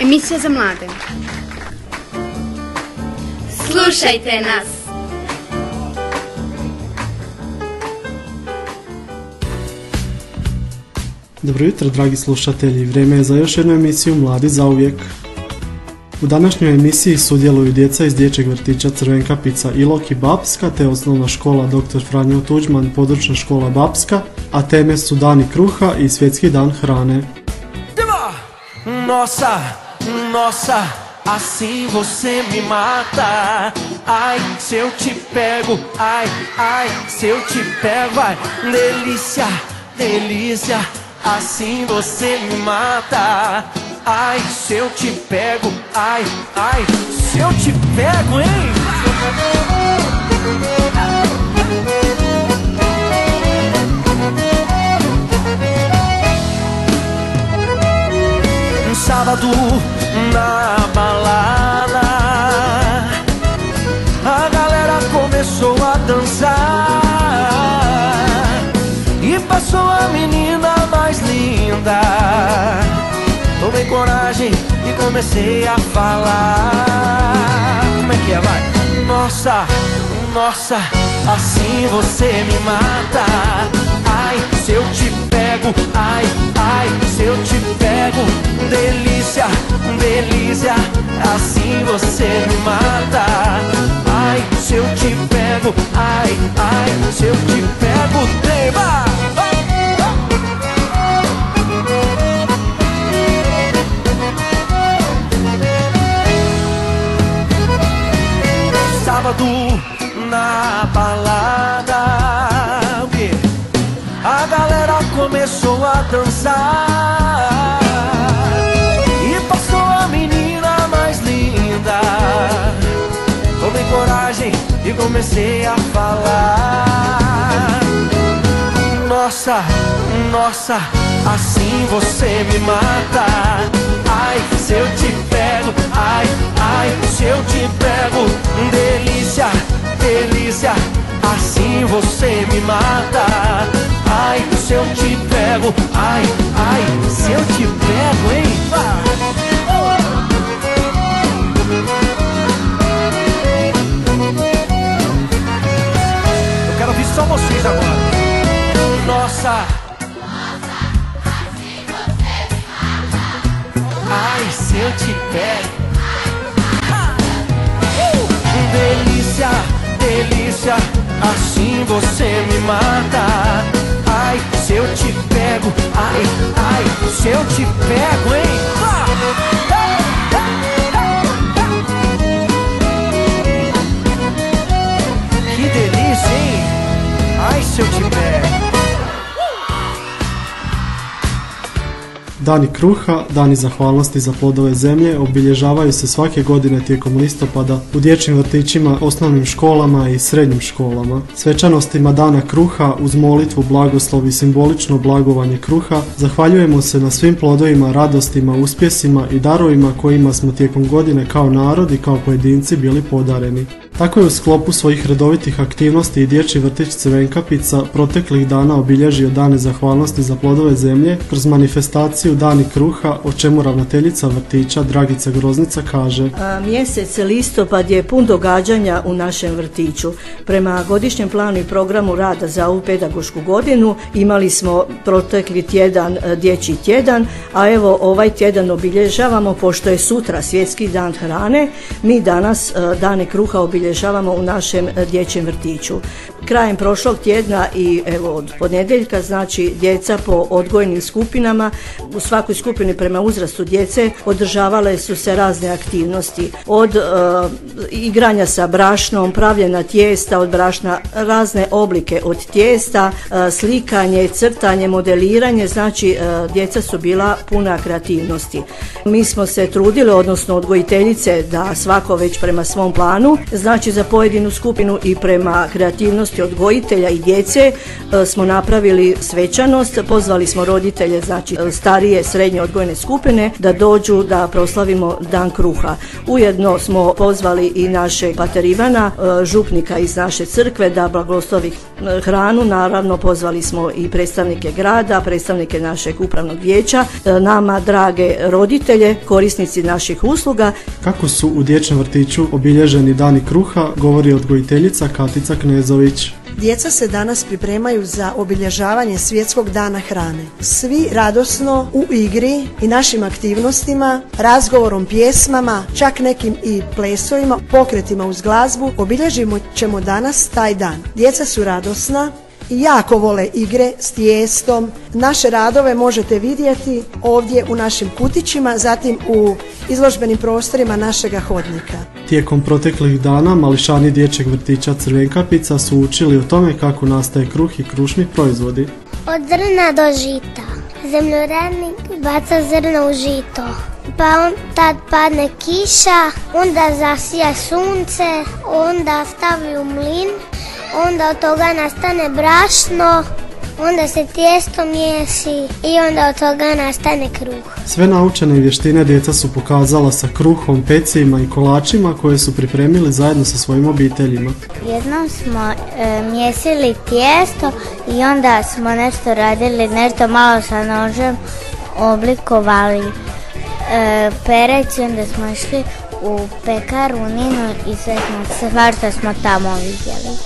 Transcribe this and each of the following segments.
Emisija za mlade. Slušajte nas! Dobro jutro, dragi slušatelji. Vrijeme je za još jednu emisiju Mladi zauvijek. U današnjoj emisiji sudjeluju djeca iz dječjeg vrtića Crvenkapica Ilok i Bapska te osnovna škola Dr. Franjo Tuđman, područna škola Bapska, a teme su Dani kruha i Svjetski dan hrane. Nossa, nossa, assim você me mata. Ai, se eu te pego, ai, ai, se eu te pego, ai, delícia, delícia, assim você me mata. Ai, se eu te pego, ai, ai, se eu te pego, hein? Sábado na balada, a galera começou a dançar e passou a menina mais linda. Tomei coragem e comecei a falar. Como é que é, vai? Nossa, nossa, assim você me mata. Ai, se eu te pego, ai, ai, se eu te pego, delícia, delícia, assim você me mata. Ai, se eu te pego, ai, ai, se eu te pego, tema. Sábado na balada, o quê? A galera começou a dançar e passou a menina mais linda. Tomei coragem e comecei a falar. Nossa, nossa, assim você me mata. Ai, se eu te pego, ai, ai, se eu te pego, delícia, delícia, assim você me mata. Ai, se eu te pego, ai, ai, se eu te pego, hein? Eu quero ouvir só vocês agora. Nossa, ai, se eu te pego, delícia, delícia, assim você me mata. Ai, se eu te pego, ai, ai, se eu te pego, hein? Que delícia, hein? Ai, se eu te pego. Dani kruha, dani zahvalnosti za plodove zemlje obilježavaju se svake godine tijekom listopada u dječjim vrtićima, osnovnim školama i srednjim školama. Svečanostima Dana kruha uz molitvu, blagoslov i simbolično blagovanje kruha zahvaljujemo se na svim plodovima, radostima, uspjesima i darovima kojima smo tijekom godine kao narod i kao pojedinci bili podareni. Tako je u sklopu svojih redovitih aktivnosti i dječji vrtić Crvenkapica proteklih dana obilježio dane zahvalnosti za plodove zemlje kroz manifestaciju Dani kruha, o čemu ravnateljica vrtića Dragica Groznica kaže: Mjesec listopad je pun događanja u našem vrtiću. Prema godišnjem planu i programu rada za ovu pedagošku godinu imali smo protekli tjedan dječji tjedan, a evo ovaj tjedan obilježavamo, pošto je sutra Svjetski dan hrane, mi danas Dane kruha obilježavamo u našem dječjem vrtiću. Krajem prošlog tjedna i evo od ponedjeljka, znači djeca po odgojnim skupinama, u svakoj skupini prema uzrastu djece održavale su se razne aktivnosti, od igranja sa brašnom, pravljena tijesta od brašna, razne oblike od tijesta, slikanje, crtanje, modeliranje, znači djeca su bila puna kreativnosti. Mi smo se trudili, odnosno odgojiteljice, da svako već prema svom planu, znači Znači za pojedinu skupinu i prema kreativnosti odgojitelja i djece smo napravili svečanost, pozvali smo roditelje, znači starije, srednje odgojne skupine da dođu da proslavimo Dan kruha. Ujedno smo pozvali i našeg pater Ivana, župnika iz naše crkve, da blagoslovi hranu. Naravno pozvali smo i predstavnike grada, predstavnike našeg upravnog vijeća, nama drage roditelje, korisnici naših usluga. Kako su u dječjem vrtiću obilježeni Dani kruha, govori odgojiteljica Katica Knezović. Djeca se danas pripremaju za obilježavanje Svjetskog dana hrane. Svi radosno u igri i našim aktivnostima, razgovorom, pjesmama, čak nekim i plesovima, pokretima uz glazbu, obilježimo ćemo danas taj dan. Djeca su radosna i jako vole igre s tijestom. Naše radove možete vidjeti ovdje u našim kutićima, zatim u izložbenim prostorima našega hodnika. Tijekom proteklih dana mališani dječjeg vrtića Crvenkapica su učili o tome kako nastaje kruh i krušni proizvodi. Od zrna do žita. Zemljoradnik baca zrno u žito. Pa tad padne kiša, onda zasija sunce, onda stavi u mlin, onda od toga nastane brašno, onda se tijesto miješi i onda od toga nastane kruh. Sve naučene vještine djeca su pokazala sa kruhom, pecima i kolačima koje su pripremili zajedno sa svojim obiteljima. Jednom smo mjesili tijesto i onda smo nešto radili, nešto malo sa nožem oblikovali perec i onda smo išli u pekaru Ninu i sve što smo tamo vidjeli.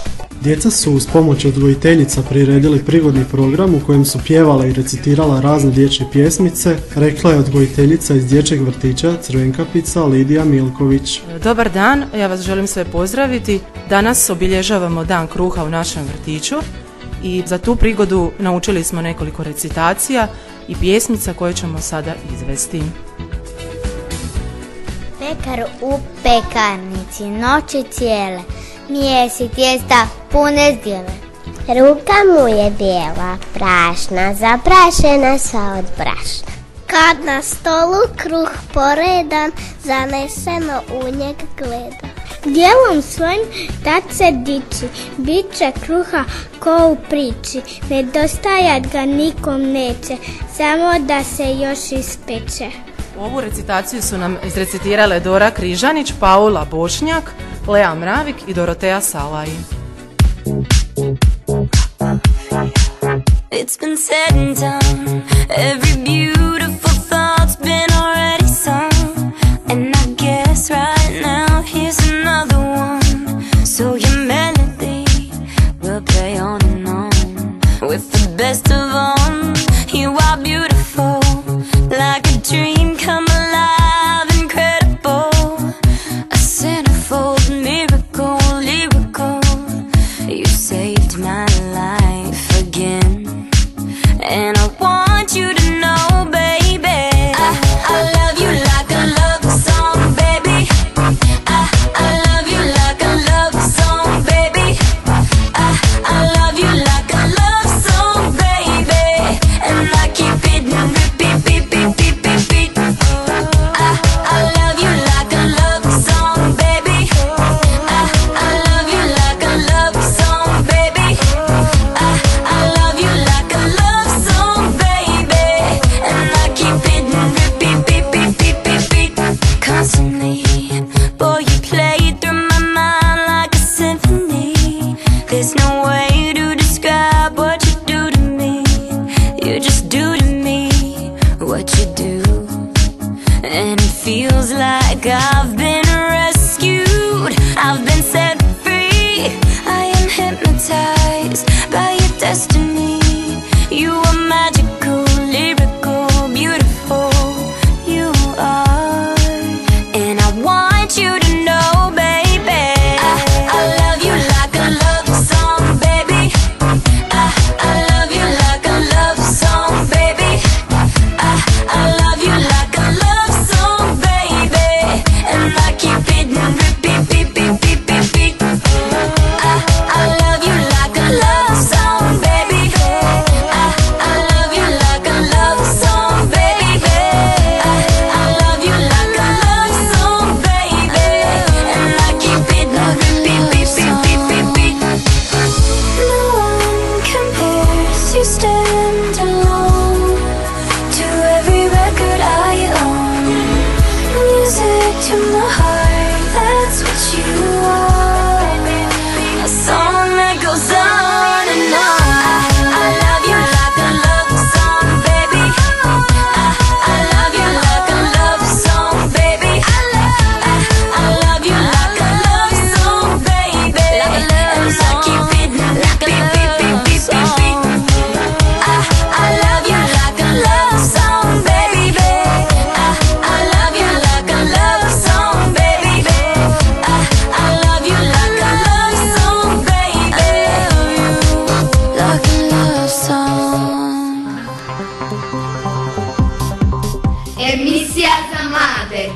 Djeca su uz pomoć odgojiteljica priredili prigodni program u kojem su pjevala i recitirala razne dječje pjesmice, rekla je odgojiteljica iz dječjeg vrtića Crvenkapica Lidija Milković. Dobar dan, ja vas želim sve pozdraviti. Danas obilježavamo Dan kruha u našem vrtiću i za tu prigodu naučili smo nekoliko recitacija i pjesmica koje ćemo sada izvesti. Pekar u pekarnici noći cijele mijesi tijesta pune zdjele. Ruka mu je bijela, prašna, zaprašena sva od brašna. Kad na stolu kruh poredan, zaneseno u njeg gleda. Djelom svojim tad se diči, bit će kruha ko u priči. Nedostajat ga nikom neće, samo da se još ispeče. Ovu recitaciju su nam izrecitirale Dora Križanić, Paula Bošnjak, Lea Mravik i Doroteja Salaj. It's been said and done, every beautiful thought's been already sung, and I guess right now here's another one, so your melody will play on and on, with the best of all, you are beautiful, like a dream come alive, incredible, a centerfold miracle, lyrical, you saved my life again. And I want you to know, baby, I love you like a love song, baby. I love you like a love song, baby. I love you like a love song, baby. And I keep it in repeat, beat, beat, beat, beat, beat. I love you like a love song, baby. I love you like a love song, baby. I love you like a love song, baby. And I keep it in repeat, beat, beat, beat, beat, beat. Constantly, boy, you play through my mind like a symphony. There's no way to describe what you do to me. You just do to me what you do. And it feels like I've been rescued, I've been set free. I am hypnotized by your destiny. You are magical, lyrical, beautiful. You are. And I want you to know, baby, I love you like a love song, baby. I love you like a love song, baby. I love you like a love song, baby. And Emisija za mlade.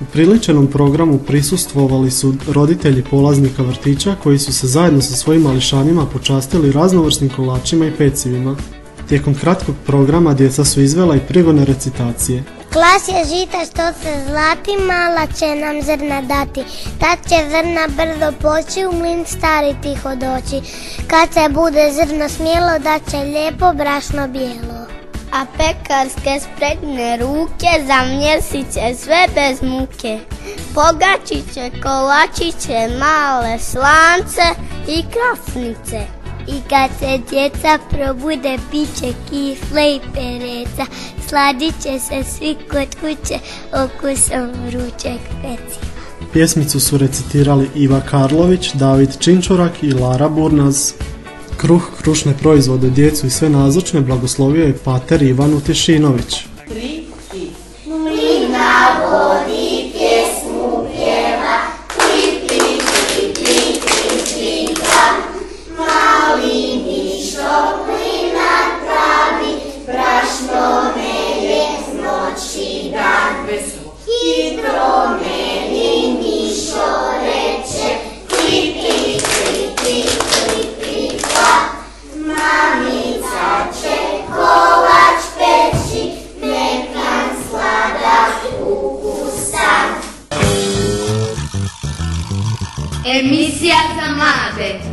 U priličenom programu prisustvovali su roditelji polaznika vrtića koji su se zajedno sa svojim mališanima počastili raznovrsnim kolačima i pecivima. Tijekom kratkog programa djeca su izvela i prigodne recitacije. Klas je žita što se zlati, mala će nam zrna dati. Tad će zrna brzo poći, u mlin stari tiho doći. Kad se bude zrno smjelo, da će lijepo brašno bijelo. A pekarske spregne ruke, zamjesit će sve bez muke. Pogačit će kolačiće, male slance i krasnice. I kad se djeca probude, piće kisle i pereca. Sladit će se svi kod kuće okusom vrućeg peciva. Pjesmicu su recitirali Iva Karlović, David Činčurak i Lara Burnaz. Kruh, krušne proizvode, djecu i sve nazočne blagoslovio je pater Ivan Utješinović. Emisija za mlade.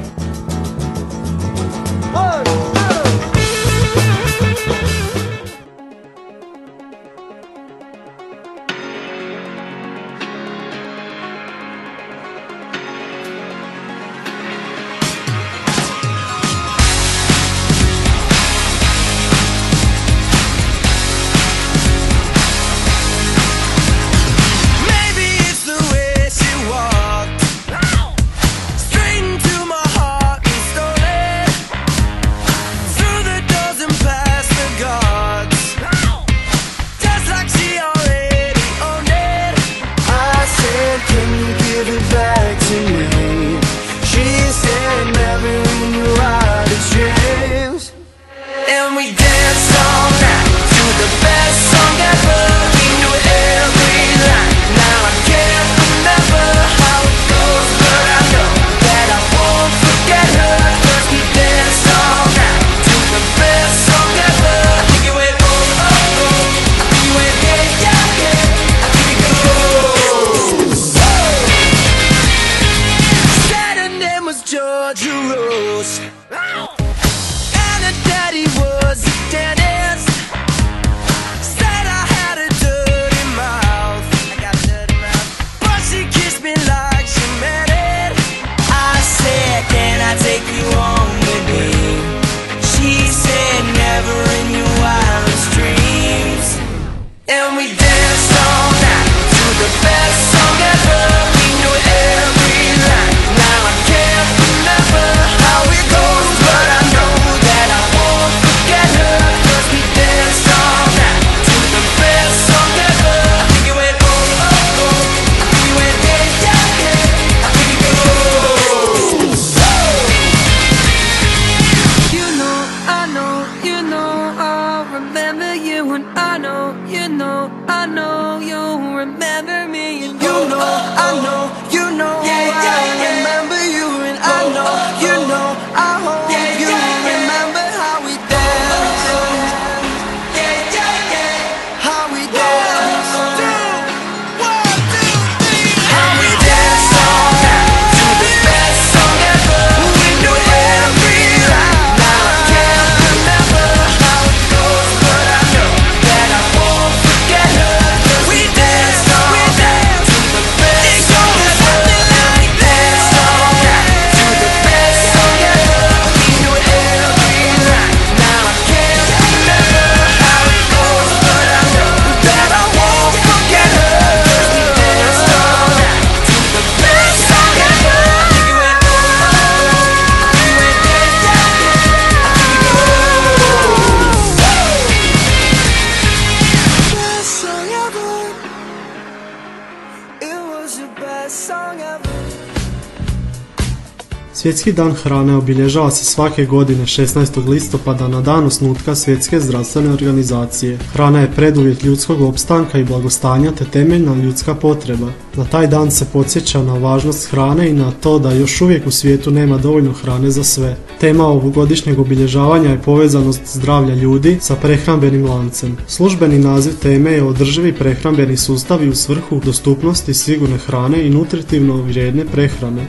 Svjetski dan hrane obilježava se svake godine 16. listopada na dan osnutka Svjetske zdravstvene organizacije. Hrana je preduvjet ljudskog opstanka i blagostanja te temeljna ljudska potreba. Na taj dan se podsjeća na važnost hrane i na to da još uvijek u svijetu nema dovoljno hrane za sve. Tema ovogodišnjeg obilježavanja je povezanost zdravlja ljudi sa prehrambenim lancem. Službeni naziv teme je održivi prehrambeni sustavi u svrhu dostupnosti sigurne hrane i nutritivno vrijedne prehrane.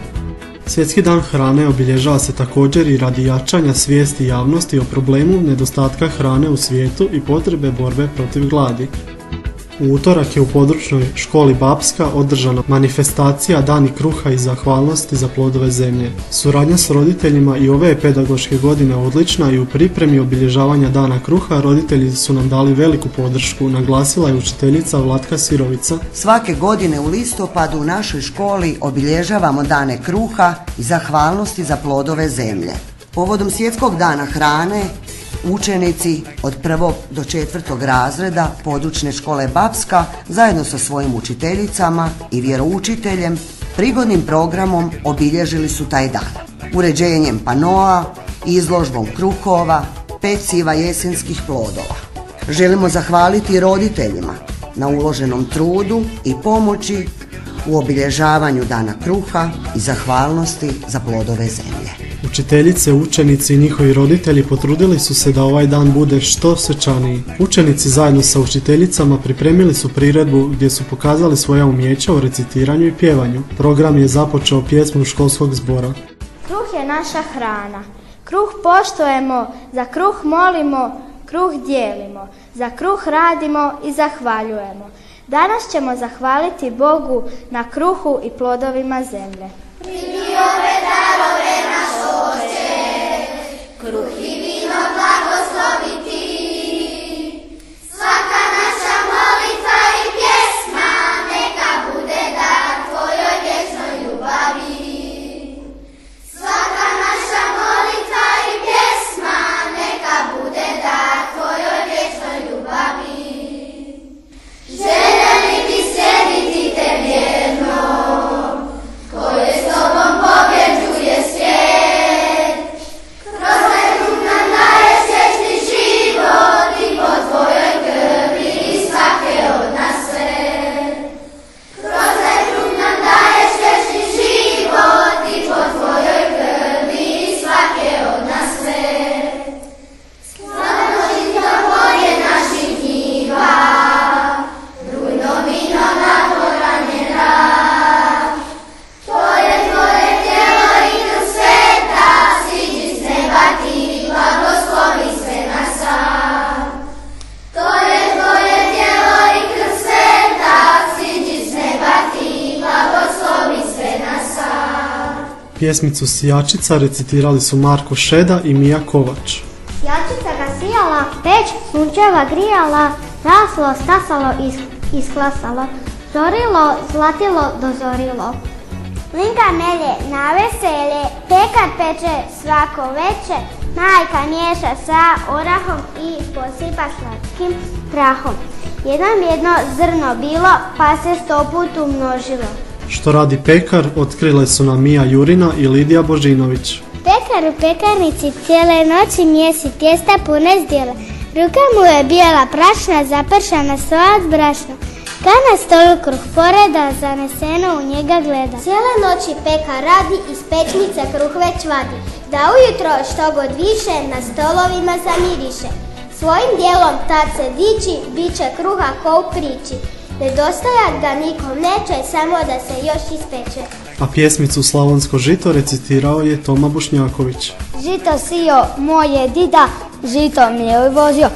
Svjetski dan hrane obilježava se također i radi jačanja svijesti javnosti o problemu nedostatka hrane u svijetu i potrebe borbe protiv gladi. U utorak je u područnoj školi Bapska održana manifestacija Dani kruha i zahvalnosti za plodove zemlje. Suradnja s roditeljima i ove je pedagoške godine odlična i u pripremi obilježavanja Dana kruha roditelji su nam dali veliku podršku, naglasila je učiteljica Vlatka Sirovica. Svake godine u listopadu u našoj školi obilježavamo Dane kruha i zahvalnosti za plodove zemlje. Povodom Svjetskog dana hrane učenici od 1. do 4. razreda područne škole Bapska zajedno sa svojim učiteljicama i vjeroučiteljem prigodnim programom obilježili su taj dan. Uređenjem panoa, izložbom kruhova, peciva jesenskih plodova. Želimo zahvaliti roditeljima na uloženom trudu i pomoći u obilježavanju Dana kruha i zahvalnosti za plodove zemlje. Učiteljice, učenici i njihovi roditelji potrudili su se da ovaj dan bude što svečaniji. Učenici zajedno sa učiteljicama pripremili su priredbu gdje su pokazali svoja umijeća u recitiranju i pjevanju. Program je započeo pjesmom školskog zbora. Kruh je naša hrana. Kruh poštujemo, za kruh molimo, kruh dijelimo, za kruh radimo i zahvaljujemo. Danas ćemo zahvaliti Bogu na kruhu i plodovima zemlje. Primi ove darove naš Oče, kruh i vino blagoslovi ti. Svaka naša molitva i pjesma neka bude dar tvojoj vječnoj ljubavi. Svaka naša molitva i pjesma neka bude dar tvojoj vječnoj ljubavi. Željeli bi slijediti te vjerno, koje s tobom pobjeđuje svijet. Kroz taj kruh nam daješ vječni život i po tvojoj krvi svake od nas sve. Kroz taj kruh nam daješ vječni život i po tvojoj krvi svake od nas sve. Slavno žito polje naših njiva, rujno vino natvoran je rad. To je tvoje tijelo i krv sveta, siđi s neba ti, blagoslovi sve nas sad. To je tvoje tijelo i krv sveta, siđi s neba ti, blagoslovi sve nas sad. Pjesmicu Sijačica recitirali su Marko Šeda i Mija Kovač. Jačica ga sijala, peć sunčeva grijala, raslo, stasalo, isklasalo, zorilo, zlatilo, dozorilo. Linka melje na veselje, pekar peče svako veče, majka miješa sa orahom i posipa slatkim prahom. Jedno zrno bilo, pa se 100 put umnožilo. Što radi pekar, otkrile su nam Mija Jurina i Lidija Božinović. Pekar u pekarnici cijele noći mjesi tijesta pune zdjela. Ruka mu je bijela prašna, zapršana slat brašna. Kad na stolu kruh poreda, zaneseno u njega gleda. Cijele noći pekar radi, iz pečnice kruh već vadi. Da ujutro što god više, na stolovima zamiriše. Svojim dijelom tad se diči, bit će kruha ko u priči. Nedostajak ga nikom neće, samo da se još ispeče. A pjesmicu Slavonsko žito recitirao je Toma Bošnjaković. Žito sio moje dida, žito mi je vozio.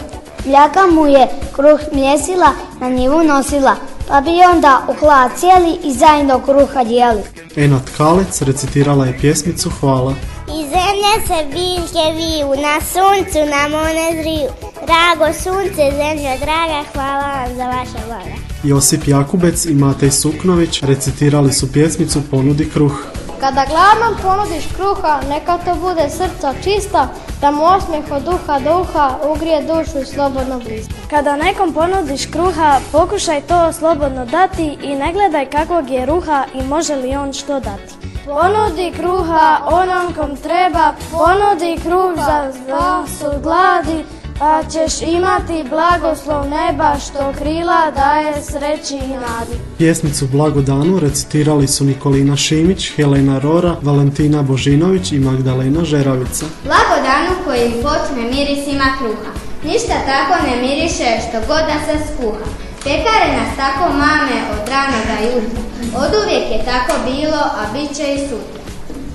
Mljaka mu je kruh mjesila, na njivu nosila, pa bi onda u hlad cijeli i zajedno kruha dijeli. Ena Tkalec recitirala je pjesmicu Hvala. Iz zemlje se biljke viju, na suncu nam one zriju. Drago sunce, zemljo draga, hvala vam za vaša blaga. Josip Jakubec i Matej Suknović recitirali su pjesmicu Ponudi kruh. Kada gladnom ponudiš kruha, neka to bude srca čista, da mu osmijeh od uha do uha ugrije dušu i slobodno blista. Kada nekom ponudiš kruha, pokušaj to slobodno dati i ne gledaj kakvog je ruha i može li on što dati. Ponudi kruha onom kom treba, ponudi kruh za vas gladi, pa ćeš imati blagoslov neba što krila daje sreći i nadi. Pjesmicu Blagodanu recitirali su Nikolina Šimić, Helena Rora, Valentina Božinović i Magdalena Žeravica. Blagodanu koji počne mirisima kruha, ništa tako ne miriše što god da se skuha. Pekare nas tako mame od ranoga jutra, oduvijek je tako bilo, a bit će i sutra.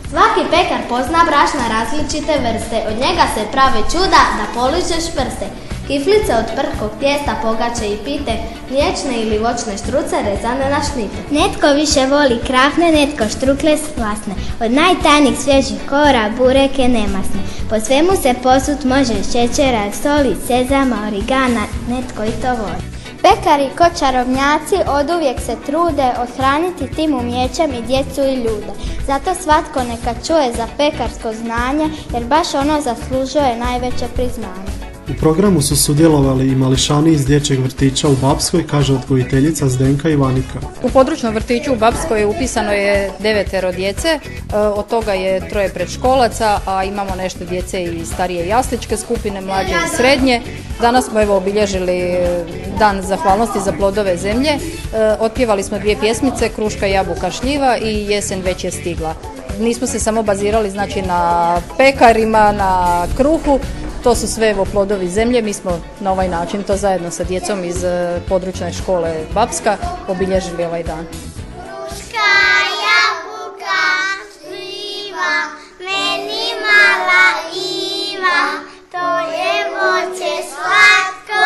Svaki pekar pozna brašna različite vrste, od njega se prave čuda da poližeš prste. Kiflice od prhkog tijesta, pogače i pite, mliječne ili voćne štruce rezane na šnite. Netko više voli krafne, netko štrukle slasne, od najtanjih svježih kora bureke nemasne. Po svemu se posut može šećera, soli, sezama, origana, netko i to voli. Pekari ko čarobnjaci oduvijek se trude othraniti tim umijećem i djecu i ljude. Zato svatko neka čuje za pekarsko znanje, jer baš ono zaslužuje najveće priznanje. U programu su sudjelovali i mališani iz dječjeg vrtića u Bapskoj, kaže odgojiteljica Zdenka Ivanika. U područnom vrtiću u Bapskoj upisano je 9 djece, od toga je 3 predškolaca, a imamo nešto djece i starije jasličke skupine, mlađe i srednje. Danas smo obilježili dan zahvalnosti za plodove zemlje. Otpjevali smo 2 pjesmice, Kruška, jabuka, šljiva i Jesen već je stigla. Nismo se samo bazirali na pekarima, na kruhu, to su sve plodovi zemlje. Mi smo na ovaj način to zajedno sa djecom iz područne škole Bapska obilježili ovaj dan. Kruška, jabuka, šljiva, meni mala Iva, to je voće slatko,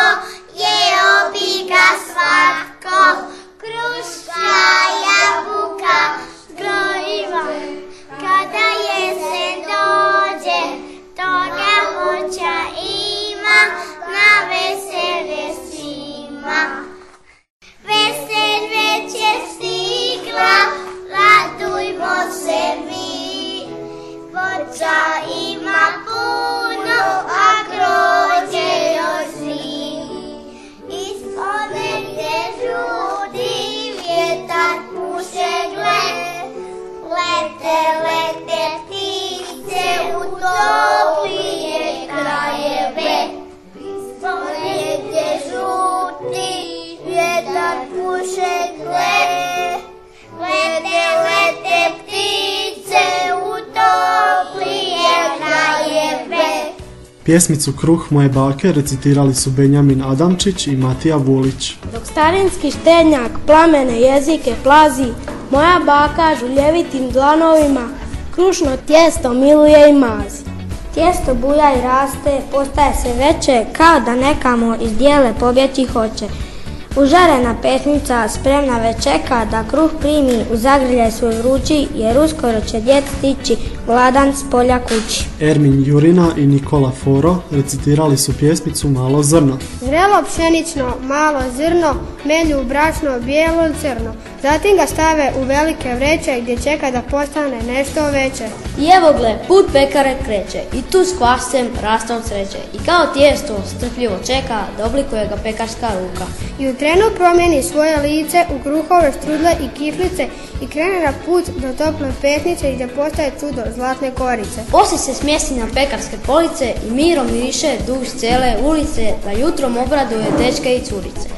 jeo bi ga svatko. Kruška, jabuka, gnojiva, kada jesen dođe, toga voća ima, na veselje svima. Vesel već je stigla, radujmo se mi. Voća ima puno, a grožđe još ni. Ispod negdje žudi, vjetar puše gle. Lete, lete ptice u toplije krajeve. Ispod negdje žuti, vjetar puše gle. Lete, lete ptice u toplije krajeve. Pjesmicu Kruh moje bake recitirali su Benjamin Adamčić i Matija Vulić. Dok starinski štednjak plamene jezike plazi, moja baka žuljevitim dlanovima krušno tijesto miluje i mazi. Tijesto buja i raste, postaje se veće, kao da nekamo iz dijele pobjeći hoće. Užarena pesnica spremna već čeka da kruh primi u zagrljaj svoj vrući, jer uskoro će djed stići gladan s polja kući. Ermin Jurina i Nikola Foro recitirali su pjesmicu Malo zrno. Zrelo pšenično, malo zrno, melju brašno, bijelo crno. Zatim ga stave u velike vreće gdje čeka da postane nešto veće. I evo gle, put pekare kreće, i tu s kvascem raste od sreće. I kao tijesto strpljivo čeka da oblikuje ga pekarska ruka. I u trenu promijeni svoje lice u kruhove, štrudle i kiflice i krene na put do tople petnice gdje postaje čudo zlatne korice. Poslije se smjesti na pekarske police i mirom miriše duž cijele ulice, da jutrom obraduje dečke i curice.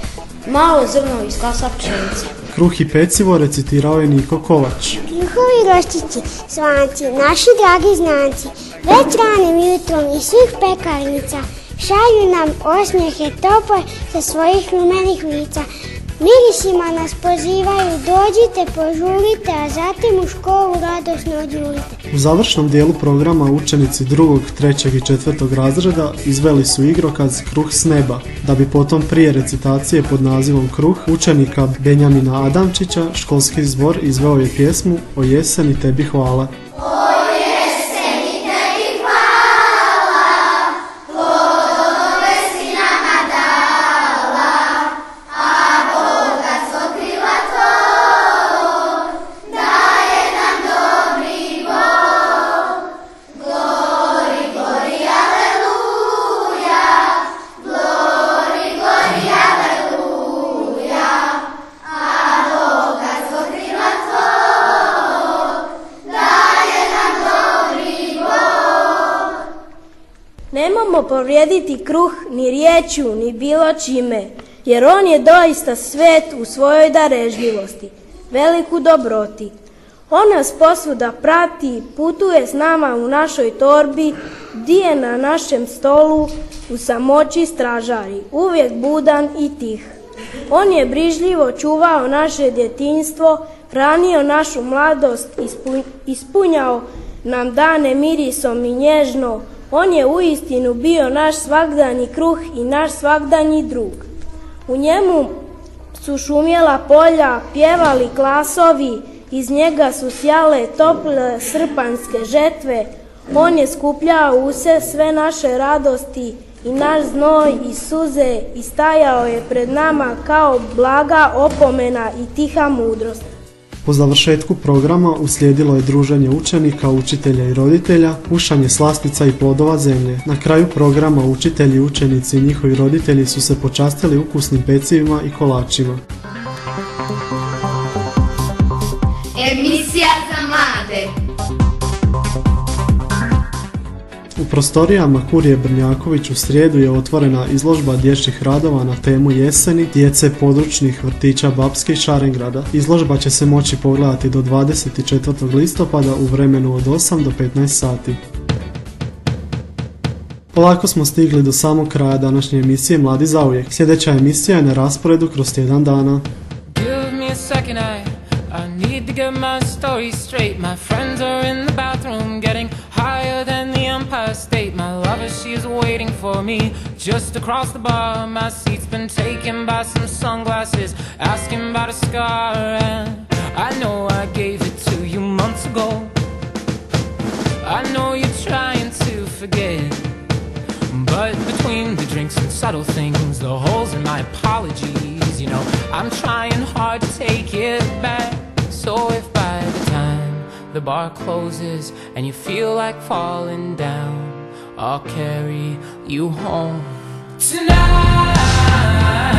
Malo zrno isklasa pšenice. Kruh i pecivo recitirao je Niko Kovač. Kruhovi roščići, svanci, naši dragi znanci, već ranim jutrom iz svih pekarnica šalju nam osmijehe tople sa svojih rumenih lica. Mirisima nas pozivaju, dođite, požurite, a zatim u školu radosno odjurite. U završnom dijelu programa učenici 2., 3. i 4. razreda izveli su igrokaz Kruh s neba, da bi potom prije recitacije pod nazivom Kruh učenika Benjamina Adamčića školski zbor izveo je pjesmu O jeseni tebi hvala. Da Nemojmo povrijediti kruh ni riječju ni bilo čime, jer on je doista svet u svojoj darežljivosti, veliku dobroti. On nas posvuda prati, putuje s nama u našoj torbi, dije na našem stolu, u samoći stražari, uvijek budan i tih. On je brižljivo čuvao naše djetinjstvo, hranio našu mladost, ispunjao nam dane mirisom i nježno. On je uistinu bio naš svagdanji kruh i naš svagdanji drug. U njemu su šumjela polja, pjevali glasovi, iz njega su sjale tople srpanjske žetve. On je skupljao u se sve naše radosti i naš znoj i suze i stajao je pred nama kao blaga opomena i tiha mudrost. Po završetku programa uslijedilo je druženje učenika, učitelja i roditelja, kušanje slastica i plodova zemlje. Na kraju programa učitelji, učenici i njihovi roditelji su se počastili ukusnim pecivima i kolačima. Emisija za mlade. U prostorijama Kurije Brnjaković u srijedu je otvorena izložba dječjih radova na temu jeseni djece područnih vrtića Bapske i Šarengrada. Izložba će se moći pogledati do 24. listopada u vremenu od 8 do 15 sati. Polako smo stigli do samog kraja današnje emisije Mladi zauvijek. Sljedeća emisija je na rasporedu kroz tjedan dana. I need to get my story straight. My friends are in the bathroom getting higher than the Empire State. My lover, she is waiting for me just across the bar. My seat's been taken by some sunglasses, asking about a scar. And I know I gave it to you months ago. I know you're trying to forget, but between the drinks and subtle things, the holes in my apologies, you know, I'm trying hard to take it back. So if by the time the bar closes and you feel like falling down, I'll carry you home tonight.